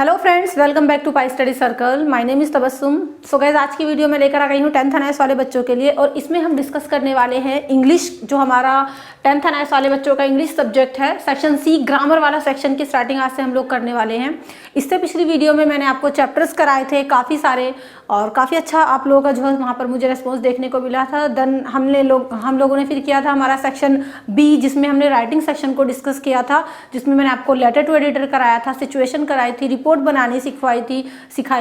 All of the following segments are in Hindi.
Hello friends, welcome back to pi study circle. My name is Tabassum. So guys, आज की वीडियो में लेकर आ गई हूँ 10th NIS वाले बच्चों के लिए, और इसमें हम डिस्कस करने वाले हैं इंग्लिश। जो हमारा 10th NIS वाले बच्चों का इंग्लिश सब्जेक्ट है, सेक्शन सी ग्रामर वाला सेक्शन की स्टार्टिंग आज से हम लोग करने वाले हैं। इससे पिछली वीडियो में मैंने आपको चैप्टर्स कराए थे काफ़ी सारे, और काफ़ी अच्छा आप लोगों का जो है वहाँ पर मुझे रिस्पॉन्स देखने को मिला था। देन हम लोगों ने फिर किया था हमारा सेक्शन बी, जिसमें हमने राइटिंग सेक्शन को डिस्कस किया था, जिसमें मैंने आपको लेटर टू एडिटर कराया था, सिचुएशन कराई थी, रिपोर्ट बनानी सिखाई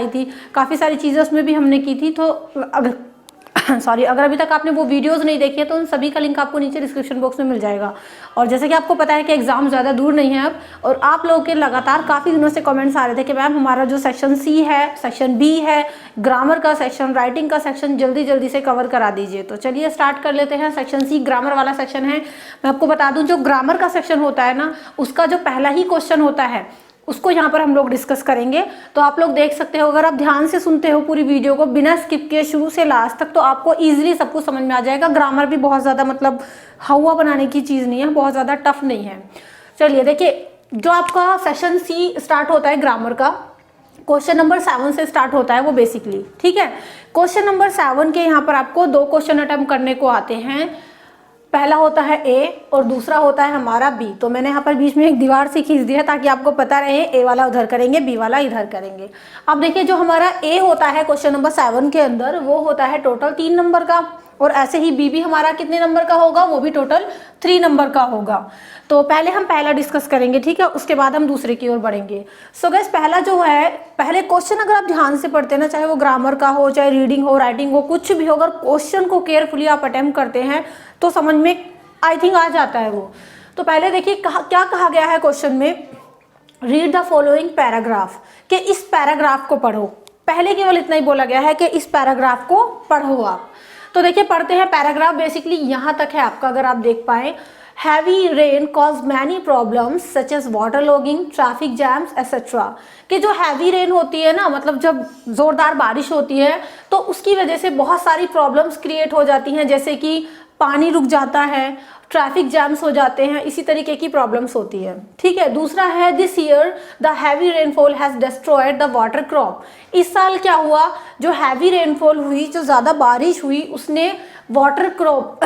थी, काफ़ी सारी चीज़ें उसमें भी हमने की थी। तो अगर अभी तक आपने वो वीडियोस नहीं देखी है तो उन सभी का लिंक आपको नीचे डिस्क्रिप्शन बॉक्स में मिल जाएगा। और जैसे कि आपको पता है कि एग्जाम ज़्यादा दूर नहीं है अब, और आप लोगों के लगातार काफ़ी दिनों से कमेंट्स आ रहे थे कि मैम हमारा जो सेक्शन सी है, सेक्शन बी है, ग्रामर का सेक्शन, राइटिंग का सेक्शन जल्दी से कवर करा दीजिए। तो चलिए स्टार्ट कर लेते हैं। सेक्शन सी ग्रामर वाला सेक्शन है। मैं आपको बता दूँ, जो ग्रामर का सेक्शन होता है ना, उसका जो पहला ही क्वेश्चन होता है उसको यहाँ पर हम लोग डिस्कस करेंगे। तो आप लोग देख सकते हो, अगर आप ध्यान से सुनते हो पूरी वीडियो को बिना स्किप किए शुरू से लास्ट तक, तो आपको इजीली सब कुछ समझ में आ जाएगा। ग्रामर भी बहुत ज़्यादा मतलब हवा बनाने की चीज़ नहीं है, बहुत ज़्यादा टफ नहीं है। चलिए देखिए, जो आपका सेशन सी स्टार्ट होता है ग्रामर का, क्वेश्चन नंबर 7 से स्टार्ट होता है वो बेसिकली, ठीक है। क्वेश्चन नंबर 7 के यहाँ पर आपको 2 क्वेश्चन अटेम्प्ट करने को आते हैं। पहला होता है ए और दूसरा होता है हमारा बी। तो मैंने यहाँ पर बीच में एक दीवार से खींच दिया ताकि आपको पता रहे, ए वाला उधर करेंगे, बी वाला इधर करेंगे। अब देखिए, जो हमारा ए होता है क्वेश्चन नंबर 7 के अंदर, वो होता है टोटल 3 नंबर का, और ऐसे ही बी भी हमारा कितने नंबर का होगा, वो भी टोटल 3 नंबर का होगा। तो पहले हम पहला डिस्कस करेंगे, ठीक है, उसके बाद हम दूसरे की ओर बढ़ेंगे। सो गाइस, पहला जो है, पहले क्वेश्चन अगर आप ध्यान से पढ़ते हैं ना, चाहे वो ग्रामर का हो, चाहे रीडिंग हो, राइटिंग हो, कुछ भी हो, अगर क्वेश्चन को केयरफुली आप अटेम्प्ट करते हैं तो समझ में आई थिंक आ जाता है वो। तो पहले देखिए क्या कहा गया है क्वेश्चन में, रीड द फॉलोइंग पैराग्राफ, कि इस पैराग्राफ को पढ़ो। पहले केवल इतना ही बोला गया है कि इस पैराग्राफ को पढ़ो आप। तो देखिए पढ़ते हैं। पैराग्राफ बेसिकली यहाँ तक है आपका, अगर आप देख पाए। Heavy rain cause many problems such as water logging, traffic jams etcetera. कि जो हैवी रेन होती है ना, मतलब जब जोरदार बारिश होती है तो उसकी वजह से बहुत सारी प्रॉब्लम्स क्रिएट हो जाती हैं, जैसे कि पानी रुक जाता है, ट्रैफिक जैम्स हो जाते हैं, इसी तरीके की प्रॉब्लम्स होती है, ठीक है। दूसरा है, this year the heavy rainfall has destroyed the water crop. इस साल क्या हुआ, जो हैवी रेनफॉल हुई, जो ज़्यादा बारिश हुई, उसने वाटर क्रॉप,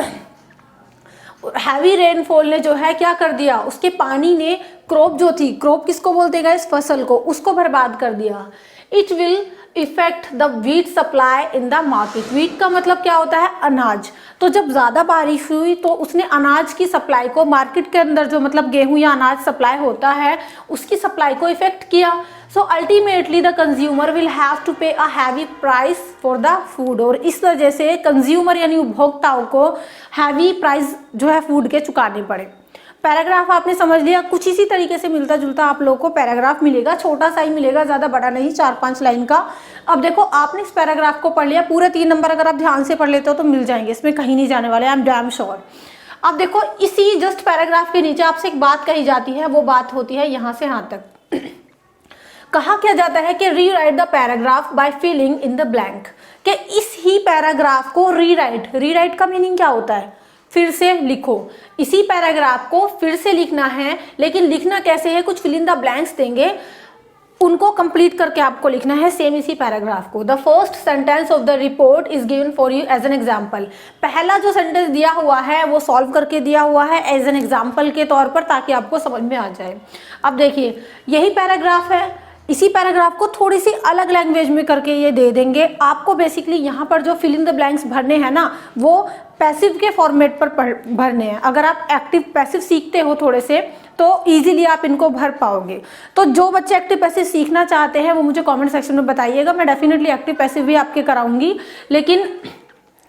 हैवी रेनफॉल ने जो है क्या कर दिया, उसके पानी ने क्रॉप जो थी, क्रॉप किसको बोलते हैं इस फसल को, उसको बर्बाद कर दिया। It will effect the wheat supply in the market. Wheat का मतलब क्या होता है, अनाज। तो जब ज़्यादा बारिश हुई तो उसने अनाज की सप्लाई को, मार्केट के अंदर जो मतलब गेहूं या अनाज सप्लाई होता है, उसकी सप्लाई को इफेक्ट किया। So ultimately the consumer will have to pay a heavy price for the food. और इस वजह से कंज्यूमर यानी उपभोक्ताओं को हैवी प्राइस जो है फूड के चुकाने पड़े। पैराग्राफ आपने समझ लिया। कुछ इसी तरीके से मिलता जुलता आप लोगों को पैराग्राफ मिलेगा, छोटा सा ही मिलेगा, ज़्यादा बड़ा नहीं, 4-5 लाइन का। अब देखो, आपने इस पैराग्राफ को पढ़ लिया, पूरे 3 नंबर अगर आप ध्यान से पढ़ लेते हो तो मिल जाएंगे, इसमें कहीं नहीं जाने वाले, आई एम डैम श्योर। अब देखो, इसी जस्ट पैराग्राफ के नीचे आपसे एक बात कही जाती है, वो बात होती है यहाँ से यहाँ तक। कहा क्या जाता है कि rewrite the paragraph by filling in the blank, कि इस ही पैराग्राफ को रीराइट का मीनिंग क्या होता है, फिर से लिखो। इसी पैराग्राफ को फिर से लिखना है, लेकिन लिखना कैसे है, कुछ फिल इन द ब्लैंक्स देंगे, उनको कंप्लीट करके आपको लिखना है सेम इसी पैराग्राफ को। The first sentence of the report is given for you as an example. पहला जो सेंटेंस दिया हुआ है वो सॉल्व करके दिया हुआ है एज एन एग्जाम्पल के तौर पर, ताकि आपको समझ में आ जाए। अब देखिए, यही पैराग्राफ है, इसी पैराग्राफ को थोड़ी सी अलग लैंग्वेज में करके ये दे देंगे आपको। बेसिकली यहाँ पर जो फिल इन द ब्लैंक्स भरने हैं ना, वो पैसिव के फॉर्मेट पर भरने हैं। अगर आप एक्टिव पैसिव सीखते हो थोड़े से तो इजीली आप इनको भर पाओगे। तो जो बच्चे एक्टिव पैसिव सीखना चाहते हैं वो मुझे कमेंट सेक्शन में बताइएगा, मैं डेफिनेटली एक्टिव पैसिव भी आपके कराऊंगी। लेकिन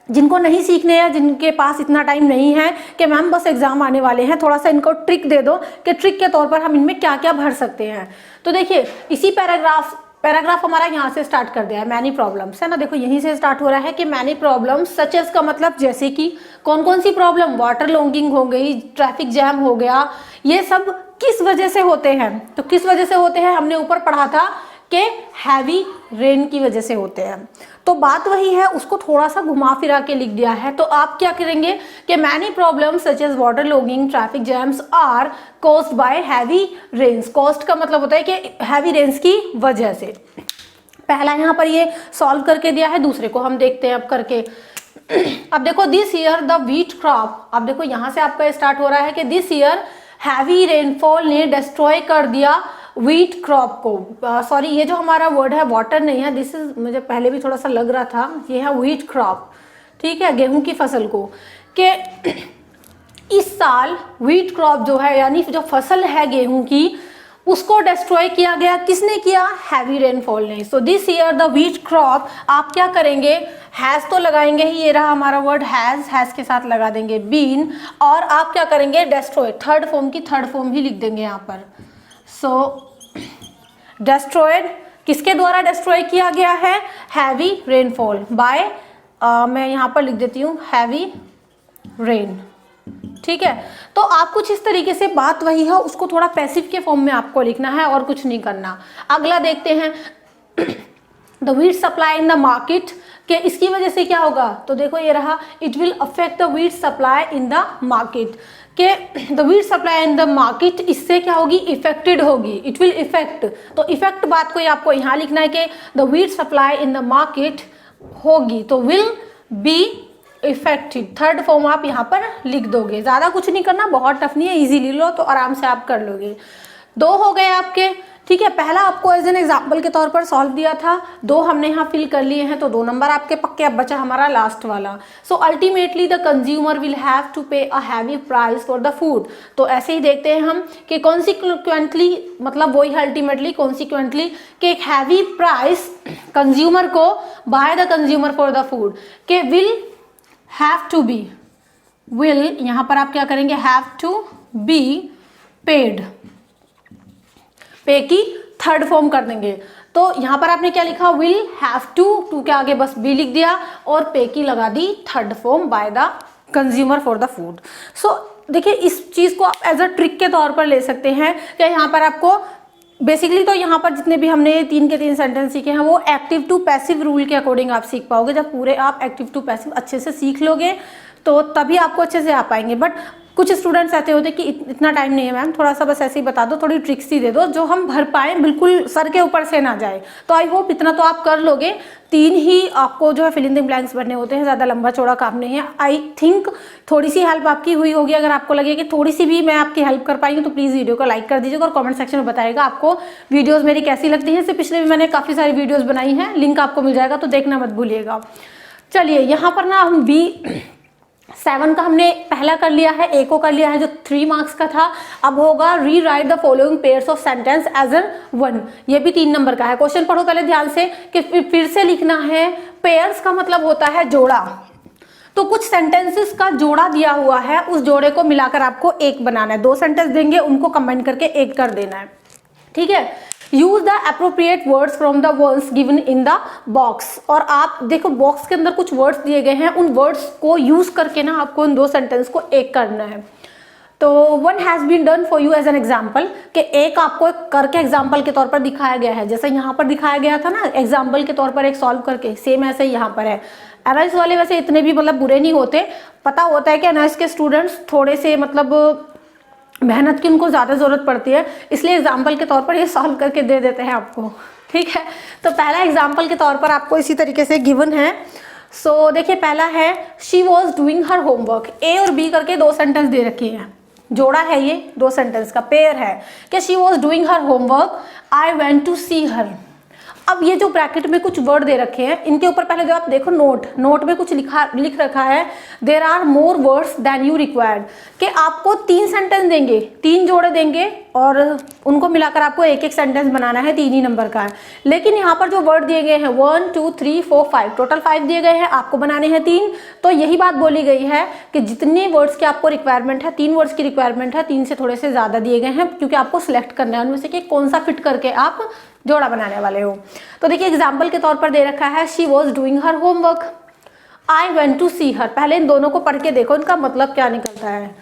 जिनको नहीं सीखने हैं, जिनके पास इतना टाइम नहीं है कि मैम बस एग्जाम आने वाले हैं, थोड़ा सा इनको ट्रिक दे दो कि ट्रिक के तौर पर हम इनमें क्या क्या भर सकते हैं। तो देखिए, इसी पैराग्राफ हमारा यहाँ से स्टार्ट कर दिया है, मैनी प्रॉब्लम्स है ना। देखो यहीं से स्टार्ट हो रहा है कि मैनी प्रॉब्लम्स सच एज का मतलब जैसे कि कौन कौन सी प्रॉब्लम, वाटर लॉगिंग हो गई, ट्रैफिक जैम हो गया, ये सब किस वजह से होते हैं। तो किस वजह से होते हैं, हमने ऊपर पढ़ा था कि हैवी रेन की वजह से होते हैं। तो बात वही है, उसको थोड़ा सा घुमा फिरा के लिख दिया है। तो आप क्या करेंगे कि many problems such as water logging, traffic jams are caused by heavy rains. Cost का मतलब होता है कि हैवी रेन्स की वजह से। पहला यहाँ पर ये सॉल्व करके दिया है, दूसरे को हम देखते हैं अब करके। अब देखो this year the wheat crop, अब देखो यहाँ से आपका स्टार्ट हो रहा है कि दिस ईयर हैवी रेनफॉल ने डिस्ट्रॉय कर दिया व्हीट क्रॉप को। सॉरी, ये जो हमारा वर्ड है वाटर नहीं है, दिस इज, मुझे पहले भी थोड़ा सा लग रहा था, ये है व्हीट क्रॉप, ठीक है, गेहूं की फसल को। कि इस साल व्हीट क्रॉप जो है यानी जो फसल है गेहूं की, उसको डिस्ट्रॉय किया गया। किसने किया? हैवी रेनफॉल ने। So this year the wheat crop, आप क्या करेंगे, हैज तो लगाएंगे ही, ये रहा हमारा वर्ड हैज के साथ लगा देंगे बीन, और आप क्या करेंगे, डिस्ट्रॉय, थर्ड फॉर्म की थर्ड फॉर्म ही लिख देंगे यहाँ पर। सो डिस्ट्रॉयड, किसके द्वारा डिस्ट्रॉय किया गया है? हैवी रेनफॉल बाय, मैं यहाँ पर लिख देती हूँ हैवी रेन, ठीक है। तो आप कुछ इस तरीके से, बात वही है, उसको थोड़ा पैसिव के फॉर्म में आपको लिखना है और कुछ नहीं करना। अगला देखते हैं, the wheat supply in the market, कि इसकी वजह से क्या होगा, तो देखो ये रहा, it will affect the wheat supply in the market, कि the wheat supply in the market, इससे क्या होगी, इफेक्टेड होगी, इट विल इफेक्ट। तो इफेक्ट बात को आपको यहाँ लिखना है कि the wheat supply in the market होगी, तो will be affected, third form आप यहाँ पर लिख दोगे। ज़्यादा कुछ नहीं करना, बहुत टफ नहीं है, इजीली लो तो आराम से आप कर लोगे। दो हो गए आपके, ठीक है। पहला आपको एज एन एग्जाम्पल के तौर पर सॉल्व दिया था, दो हमने यहाँ फिल कर लिए हैं, तो 2 नंबर आपके पक्के। अब बचा हमारा लास्ट वाला। So ultimately the consumer will have to pay a heavy price for the food. तो ऐसे ही देखते हैं हम कि कॉन्सिक्वेंटली, मतलब वही अल्टीमेटली कॉन्सिक्वेंटली, कि एक हैवी प्राइस कंज्यूमर को, by the consumer for the food, के will have to be, will यहाँ पर आप क्या करेंगे, हैव टू बी पेड, पे की थर्ड फॉर्म कर देंगे। तो यहाँ पर आपने क्या लिखा, विल हैव टू के आगे बस बी लिख दिया और पे की लगा दी third form, by the consumer for the food. So देखिए, इस चीज़ को आप एज अ ट्रिक के तौर पर ले सकते हैं कि यहाँ पर आपको बेसिकली, तो यहाँ पर जितने भी हमने 3 के 3 सेंटेंस सीखे हैं वो एक्टिव टू पैसिव रूल के अकॉर्डिंग आप सीख पाओगे। जब पूरे आप एक्टिव टू पैसिव अच्छे से सीख लोगे तो तभी आपको अच्छे से आ पाएंगे। बट कुछ स्टूडेंट्स ऐसे होते कि इतना टाइम नहीं है मैम, थोड़ा सा बस ऐसे ही बता दो, थोड़ी ट्रिक्स ही दे दो जो हम भर पाएँ, बिल्कुल सर के ऊपर से ना जाए। तो आई होप इतना तो आप कर लोगे। 3 ही आपको जो है फिल इन द ब्लैंक्स भरने होते हैं, ज़्यादा लंबा चौड़ा काम नहीं है। आई थिंक थोड़ी सी हेल्प आपकी हुई होगी। अगर आपको लगे कि थोड़ी सी भी मैं आपकी हेल्प कर पाई हूँ तो प्लीज़ वीडियो को लाइक कर दीजिएगा और कमेंट सेक्शन में बताइएगा आपको वीडियोज़ मेरी कैसी लगती हैं। इससे पिछले भी मैंने काफ़ी सारी वीडियोज़ बनाई हैं, लिंक आपको मिल जाएगा, तो देखना मत भूलिएगा। चलिए यहाँ पर ना हम B7 का हमने पहला कर लिया है, ए को कर लिया है जो 3 मार्क्स का था। अब होगा rewrite the following pairs of sentence as an 1, ये भी 3 नंबर का है। क्वेश्चन पढ़ो पहले ध्यान से कि फिर से लिखना है। पेयर्स का मतलब होता है जोड़ा, तो कुछ सेंटेंसेस का जोड़ा दिया हुआ है, उस जोड़े को मिलाकर आपको एक बनाना है। 2 सेंटेंस देंगे, उनको कंबाइन करके एक कर देना है, ठीक है। Use the appropriate words from the words given in the box. और आप देखो बॉक्स के अंदर कुछ वर्ड्स दिए गए हैं, उन वर्ड्स को यूज करके ना आपको उन 2 सेंटेंस को एक करना है। तो 1 has been done for you as an example, कि एक आपको एक करके एग्जाम्पल के तौर पर दिखाया गया है, जैसे यहाँ पर दिखाया गया था ना एग्जाम्पल के तौर पर एक सॉल्व करके, सेम ऐसे ही यहाँ पर है। एनआईएस वाले वैसे इतने भी मतलब बुरे नहीं होते, पता होता है कि एनआईएस के स्टूडेंट्स थोड़े से मतलब मेहनत की उनको ज़्यादा ज़रूरत पड़ती है, इसलिए एग्जाम्पल के तौर पर ये सॉल्व करके दे देते हैं आपको, ठीक है। तो पहला एग्जाम्पल के तौर पर आपको इसी तरीके से गिवन है। सो देखिए पहला है she was doing her homework. A और बी करके 2 सेंटेंस दे रखी हैं, जोड़ा है ये 2 सेंटेंस का पेयर है कि she was doing her homework, I went to see her. अब ये जो ब्रैकेट में कुछ वर्ड दे रखे हैं, इनके ऊपर पहले जो आप देखो नोट में कुछ लिख रखा है, there are more words than you required, कि आपको 3 सेंटेंस देंगे, 3 जोड़े देंगे और उनको मिलाकर आपको एक सेंटेंस बनाना है, 3 ही नंबर का है। लेकिन यहाँ पर जो वर्ड दिए गए हैं 1 2 3 4 5, टोटल 5 दिए गए हैं, आपको बनाने हैं 3। तो यही बात बोली गई है कि जितने वर्ड्स की आपको रिक्वायरमेंट है, 3 वर्ड्स की रिक्वायरमेंट है, 3 से थोड़े से ज़्यादा दिए गए हैं, क्योंकि आपको सिलेक्ट करना है उनमें से कि कौन सा फिट करके आप जोड़ा बनाने वाले हो। तो देखिए एग्जाम्पल के तौर पर दे रखा है she was doing her homework, I went to see her. पहले इन दोनों को पढ़ के देखो इनका मतलब क्या निकलता है।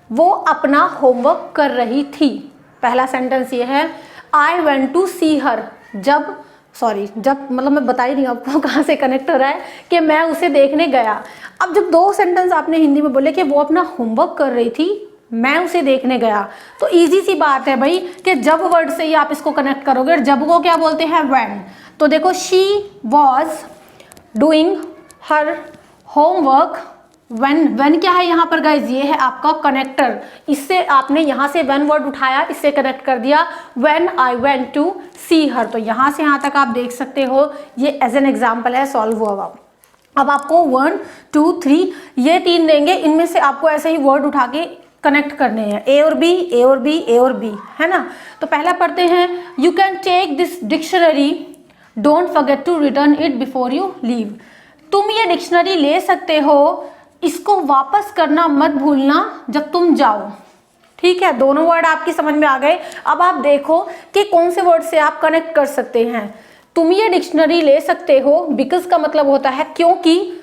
वो अपना होमवर्क कर रही थी, पहला सेंटेंस ये है। आई वेंट टू सी हर, जब सॉरी, जब मतलब मैं बता ही नहीं आपको कहाँ से कनेक्ट हो रहा है, कि मैं उसे देखने गया। अब जब 2 सेंटेंस आपने हिंदी में बोले कि वो अपना होमवर्क कर रही थी, मैं उसे देखने गया, तो इजी सी बात है भाई कि जब वर्ड से ही आप इसको कनेक्ट करोगे। और जब को क्या बोलते हैं? व्हेन। तो देखो, she was doing her homework when क्या है यहाँ पर गाइज? ये है आपका कनेक्टर। इससे आपने यहाँ से व्हेन वर्ड उठाया, इससे कनेक्ट कर दिया when I went to see हर। तो यहाँ से यहाँ तक आप देख सकते हो, ये एज एन एग्जाम्पल है, सॉल्व हुआ। अब आपको 1 2 3 ये 3 देंगे, इनमें से आपको ऐसे ही वर्ड उठा के कनेक्ट करने हैं, ए और बी, ए और बी, ए और बी, है ना। तो पहला पढ़ते हैं, you can take this dictionary, don't forget to return it before you leave. तुम ये डिक्शनरी ले सकते हो, इसको वापस करना मत भूलना जब तुम जाओ। ठीक है, दोनों वर्ड आपकी समझ में आ गए। अब आप देखो कि कौन से वर्ड से आप कनेक्ट कर सकते हैं। तुम ये डिक्शनरी ले सकते हो, बिकॉज का मतलब होता है क्योंकि,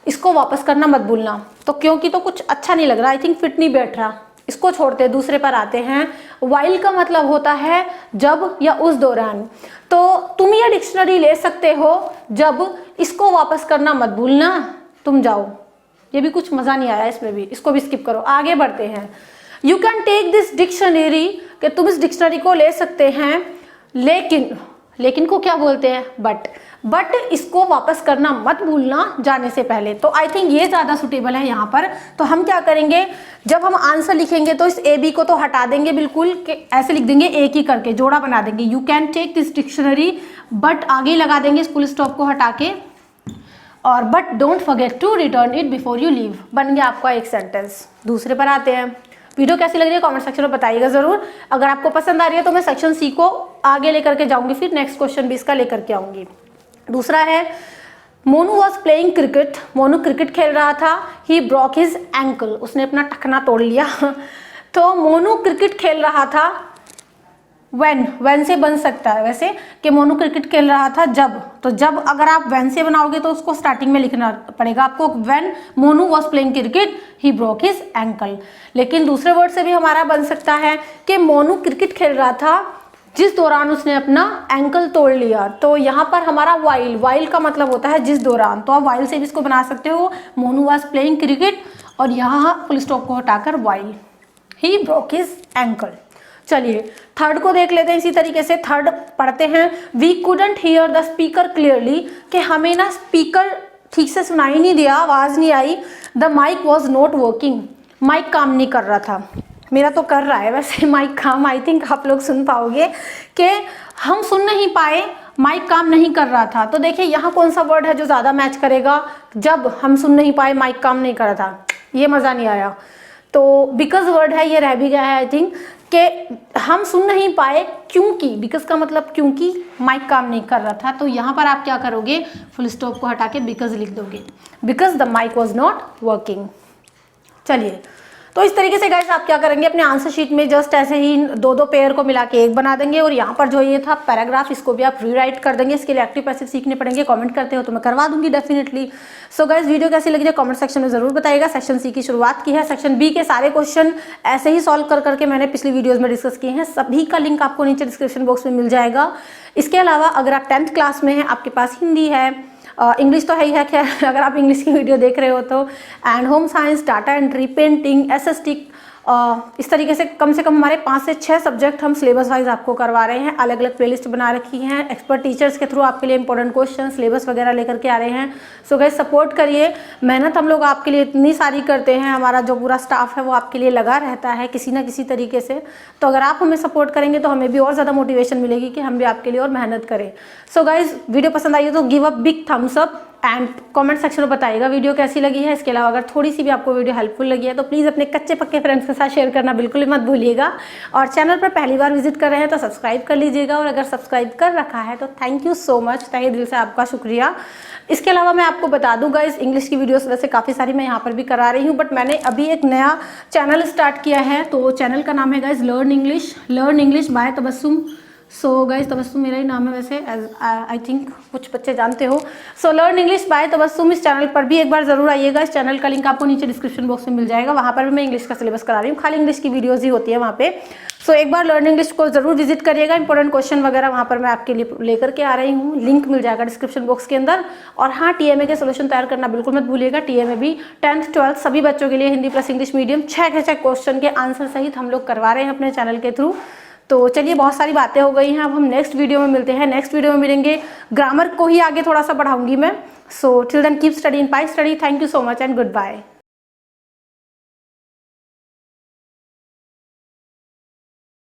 इसको वापस करना मत भूलना। तो क्योंकि तो कुछ अच्छा नहीं लग रहा, आई थिंक फिट नहीं बैठ रहा, इसको छोड़ते दूसरे पर आते हैं। वाइल का मतलब होता है जब या उस दौरान। तो तुम ये डिक्शनरी ले सकते हो जब, इसको वापस करना मत भूलना तुम जाओ। ये भी कुछ मज़ा नहीं आया इसमें भी, इसको भी स्किप करो, आगे बढ़ते हैं। You can take this dictionary, कि तुम इस डिक्शनरी को ले सकते हैं, लेकिन को क्या बोलते हैं? बट इसको वापस करना मत भूलना जाने से पहले। तो आई थिंक ये ज़्यादा सुटेबल है यहाँ पर। तो हम क्या करेंगे, जब हम आंसर लिखेंगे तो इस ए बी को तो हटा देंगे बिल्कुल, कि ऐसे लिख देंगे एक ही करके, जोड़ा बना देंगे। You can take this dictionary, but आगे लगा देंगे फुल स्टॉप को हटा के, और but don't forget to return it before you leave. बन गया आपका एक सेंटेंस। दूसरे पर आते हैं। वीडियो कैसी लग रही है कमेंट सेक्शन में बताइएगा ज़रूर। अगर आपको पसंद आ रही है तो मैं सेक्शन सी को आगे लेकर के जाऊंगी, फिर नेक्स्ट क्वेश्चन भी इसका लेकर के आऊंगी। दूसरा है, Monu was playing cricket, Monu cricket खेल रहा था, ही ब्रोक हिज एंकल, उसने अपना टखना तोड़ लिया। तो मोनू क्रिकेट खेल रहा था, व्हेन से बन सकता है वैसे, कि मोनू क्रिकेट खेल रहा था जब। तो जब अगर आप व्हेन से बनाओगे तो उसको स्टार्टिंग में लिखना पड़ेगा आपको, when Monu was playing cricket he broke his ankle. लेकिन दूसरे वर्ड से भी हमारा बन सकता है कि मोनू क्रिकेट खेल रहा था जिस दौरान उसने अपना एंकल तोड़ लिया। तो यहाँ पर हमारा वाइल का मतलब होता है जिस दौरान, तो आप वाइल से भी इसको बना सकते हो, मोनू वॉज प्लेइंग क्रिकेट, और यहाँ फुल स्टॉप को हटाकर while, he broke his ankle. चलिए थर्ड को देख लेते हैं इसी तरीके से। थर्ड पढ़ते हैं, we couldn't hear the speaker clearly, कि हमें ना स्पीकर ठीक से सुनाई नहीं दिया, आवाज़ नहीं आई। The mic was not working, mic काम नहीं कर रहा था। मेरा तो कर रहा है वैसे माइक काम, आई थिंक आप लोग सुन पाओगे कि हम सुन नहीं पाए, माइक काम नहीं कर रहा था। तो देखिए यहाँ कौन सा वर्ड है जो ज़्यादा मैच करेगा, जब हम सुन नहीं पाए, माइक काम नहीं कर रहा था, ये मज़ा नहीं आया। तो बिकॉज वर्ड है, ये रह भी गया है आई थिंक, कि हम सुन नहीं पाए क्योंकि, बिकॉज का मतलब क्योंकि माइक काम नहीं कर रहा था। तो यहाँ पर आप क्या करोगे, फुल स्टॉप को हटा के बिकॉज लिख दोगे, because the mic was not working. चलिए, तो इस तरीके से गाइस आप क्या करेंगे, अपने आंसर शीट में जस्ट ऐसे ही 2-2 पेयर को मिला के एक बना देंगे, और यहाँ पर जो ये था पैराग्राफ, इसको भी आप रीराइट कर देंगे। इसके लिए एक्टिव पैसिव सीखने पड़ेंगे। कमेंट करते हो तो मैं करवा दूंगी डेफिनेटली। सो गाइस वीडियो कैसी लगी है कमेंट सेक्शन में जरूर बताइएगा। सेक्शन सी की शुरुआत की है, सेक्शन बी के सारे क्वेश्चन ऐसे ही सॉल्व कर करके मैंने पिछली वीडियोज़ में डिस्कस किए हैं, सभी का लिंक आपको नीचे डिस्क्रिप्शन बॉक्स में मिल जाएगा। इसके अलावा अगर आप 10th क्लास में हैं, आपके पास हिंदी है, इंग्लिश तो है ही है, क्या अगर आप इंग्लिश की वीडियो देख रहे हो तो, and home science, data entry, painting, SST, इस तरीके से कम हमारे 5 से 6 सब्जेक्ट हम सिलेबस वाइज आपको करवा रहे हैं। अलग अलग प्लेलिस्ट बना रखी हैं, एक्सपर्ट टीचर्स के थ्रू आपके लिए इंपॉर्टेंट क्वेश्चन, सिलेबस वगैरह लेकर के आ रहे हैं। सो गाइस सपोर्ट करिए, मेहनत हम लोग आपके लिए इतनी सारी करते हैं, हमारा जो पूरा स्टाफ है वो आपके लिए लगा रहता है किसी ना किसी तरीके से। तो अगर आप हमें सपोर्ट करेंगे तो हमें भी और ज़्यादा मोटिवेशन मिलेगी कि हम भी आपके लिए और मेहनत करें। सो गाइस वीडियो पसंद आई हो तो give a big thumbs up and comment section में बताइएगा वीडियो कैसी लगी है। इसके अलावा अगर थोड़ी सी भी आपको वीडियो हेल्पफुल लगी है तो प्लीज़ अपने कच्चे पक्के फ्रेंड्स के साथ शेयर करना बिल्कुल भी मत भूलिएगा। और चैनल पर पहली बार विजिट कर रहे हैं तो सब्सक्राइब कर लीजिएगा, और अगर सब्सक्राइब कर रखा है तो थैंक यू सो मच, तहे दिल से आपका शुक्रिया। इसके अलावा मैं आपको बता दूँ गाइस, इंग्लिश की वीडियोस वैसे काफ़ी सारी मैं यहाँ पर भी करा रही हूँ, बट मैंने अभी एक नया चैनल स्टार्ट किया है। तो चैनल का नाम है guys learn English by Tabassum. So guys Tabassum मेरा ही नाम है वैसे, आई थिंक कुछ बच्चे जानते हो। So learn English by Tabassum, इस चैनल पर भी एक बार जरूर आइएगा। इस चैनल का लिंक आपको नीचे डिस्क्रिप्शन बॉक्स में मिल जाएगा। वहाँ पर भी मैं इंग्लिश का सिलेबस करा रही हूँ, खाली इंग्लिश की वीडियोज़ ही होती है वहाँ पे। सो एक बार लर्न इंग्लिश को जरूर विजिट करिएगा। इंपॉर्टेंट क्वेश्चन वगैरह वहाँ पर मैं आपके लिए लेकर के आ रही हूँ, लिंक मिल जाएगा डिस्क्रिप्शन बॉक्स के अंदर। और हाँ, टीएमए के सोल्यूशन तैयार करना बिल्कुल मत भूलिएगा। टीएमए भी 10th 12th सभी बच्चों के लिए Hindi plus English medium 6 question के आंसर सहित हम लोग करवा रहे हैं अपने चैनल के थ्रू। तो चलिए, बहुत सारी बातें हो गई हैं, अब हम नेक्स्ट वीडियो में मिलते हैं। नेक्स्ट वीडियो में मिलेंगे, ग्रामर को ही आगे थोड़ा सा बढ़ाऊंगी मैं। So till then keep study in pi study. Thank you so much and good bye.